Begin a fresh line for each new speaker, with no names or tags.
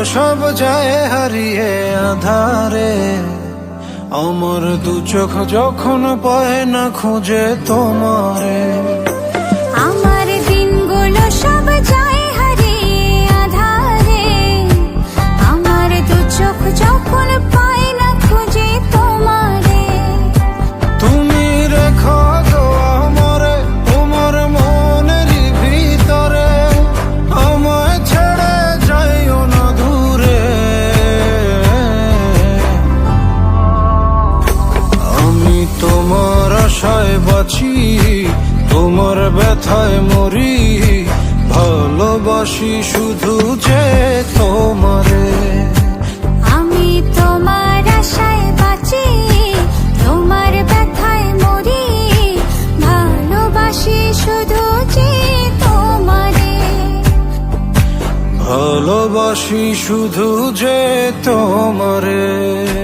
সব যায় হারিয়ে আধারে, আমার দু চোখ যখন পায় না খুঁজে তোমারে।
আমার দিনগুলো সব যায় হারিয়ে আধারে, আমার দু চোখ যখন পায় না খুঁজে তোমারে।
তুমি রেখো গো আমারে তোমার মনের ভিতরে, আমায় ছেড়ে যাইও না দূরে। আমি তোমার আশায় বাঁচি, তোমার ব্যথায় মরি, ভালোবাসি শুধু যে তোমারে।
আমি তোমার আশায় বাঁচি, তোমার ব্যথায় মরি, ভালোবাসি শুধু যে তোমারে।
ভালোবাসি শুধু যে তোমারে।